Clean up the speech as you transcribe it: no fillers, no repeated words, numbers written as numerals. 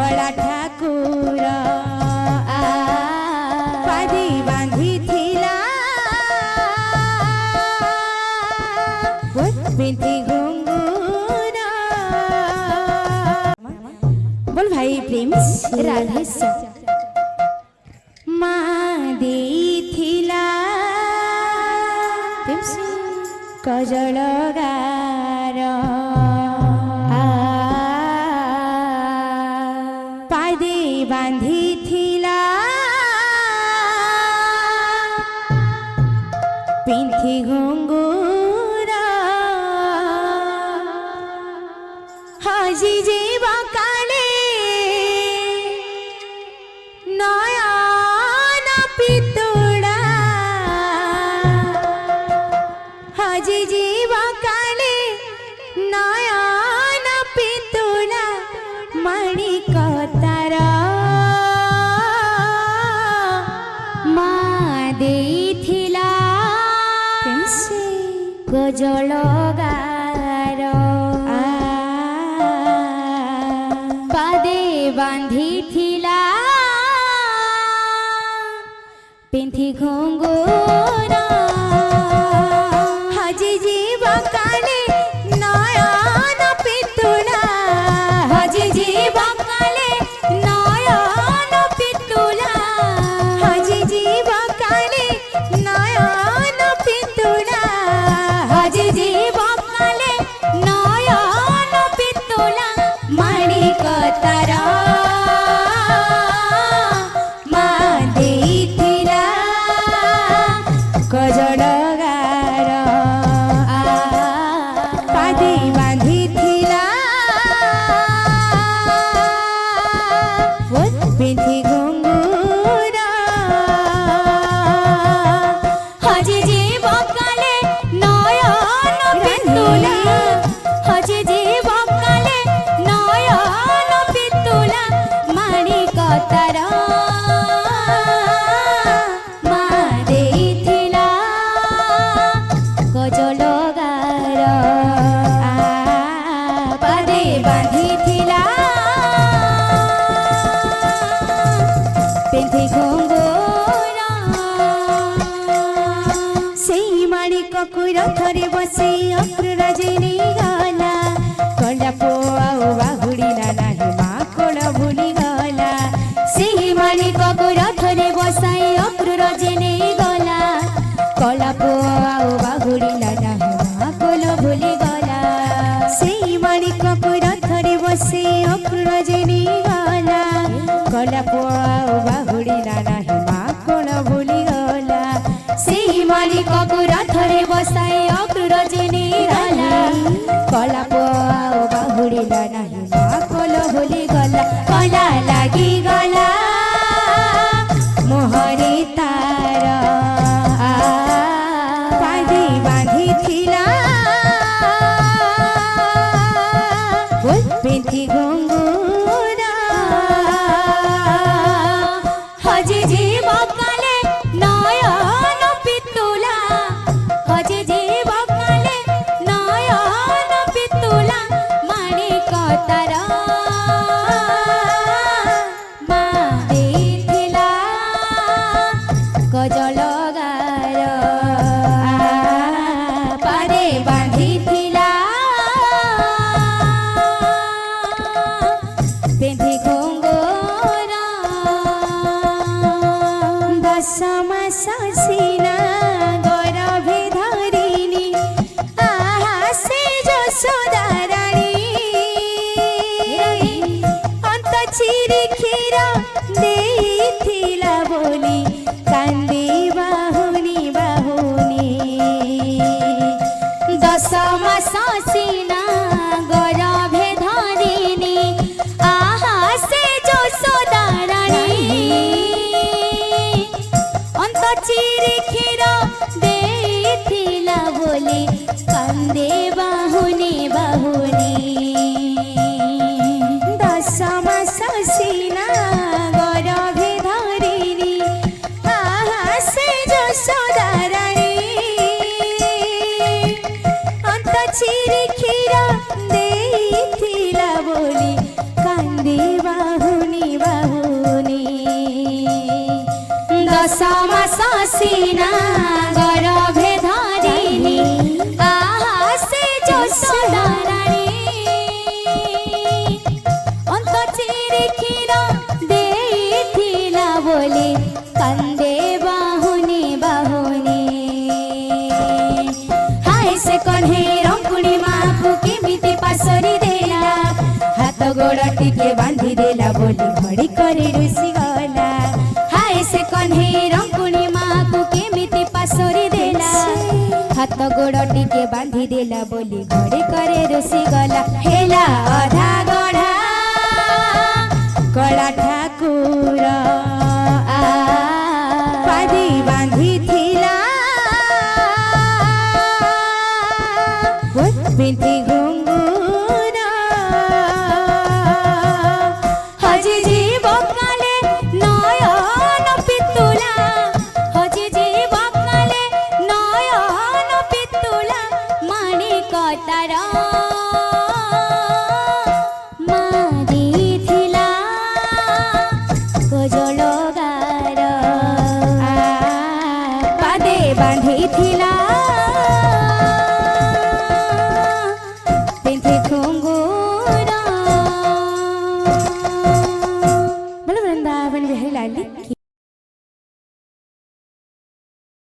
धड़ा ठाकुर पादी बांधी थिला पिंथी घुंगुर। बोल भाई प्रेम राधे माँ देथिला कजल गार पादे बांधी थिला पिंथी घुंगुर हजी जीव काले नयन पितुड़ा हजी जीव काले नयन पितुड़ा माणिक तार माँ देथिला गजल गार पादे बांधी थिला पिंथी घुंगुर हजी जीव काले नयन पितुला हजी जीव काले नयन पितुला हजी जीव काले नयन पितुला हजी जीव काले नयन पितुला माणिक तार माँ देथिला गजल गार पादे बांधी थिला पिंथी घुंगुर हजी जीव काले नयन पितुला हजी जीव काले नयन पितुला माणिक तार माँ देथिला गजल गार पादे बांधी थिला पिंथी घुंगुर सेई माणिक रथरे बसे अक्रूर जेने गला कंडा पुआ बाहुड़िला नाही माकड़ भूली गला सेई माणिक रथरे बसाई अक्रूर जेने गला कला पुआ बाहुड़िला नाही माकड़ भूली गला सेई माणिक रथरे बसे अक्रूर जेने गला कला पुआ बाहुड़िला नाही माकड़ भूली गला सेई माणिक रथरे बसाई अक्रूर जेने गला कला पुआ बाहुड़िला नाही माकड़ भूली गला कला लागी गला मोहरे तार पादे बांधी थिला पिंथी घुंगुर हजी जीव काले नयन पितुला हजी जीव काले नयन पितुला माणिक तार माँ देथिला गजल गार पादे बांधी थिला पिंथी घुंगुर दश मास सीना गरभे धरिनी आहा से यशोदा रानी अंत चिरी क्षीर देथिला बोली कांदे बाहुनी बाहुनी दश मास सीना गरभे धरिनी आहा से यशोदा रानी अंत चिरी क्षीर देथिला बोली कांदे बाहुनी बाहुनी दश मास सीना गरभे धरिनी आहा से यशोदा रानी अंत चिरी क्षीर देथिला बोली कांदे बाहुनी सीना गरभे धरिनी आहा से यशोदा रानी अंत चिरी क्षीर देइथिला बोली कंदे बाहुनी बाहुनी हाय से कन्हे रंकुणी माँ को केमिति पासरी देला हाथ गोड़ टिके बांधी देला बोली घड़ी करे रुसी गला हाय से कन्हे रंकुणी माँ को केमिति पासरी देला हाथ गोड़ टिके बांधी देला बोली घड़ी करे रुसी गला हेला अधा गढ़ा कला ठाकुर पादी बांधी थिला पिंथी घुंगुर हजे जीव काले नयन पितुला हजे जीव काले नयन पितुला माणिक तार मारी थिला गजल गार पादे बांधी थिला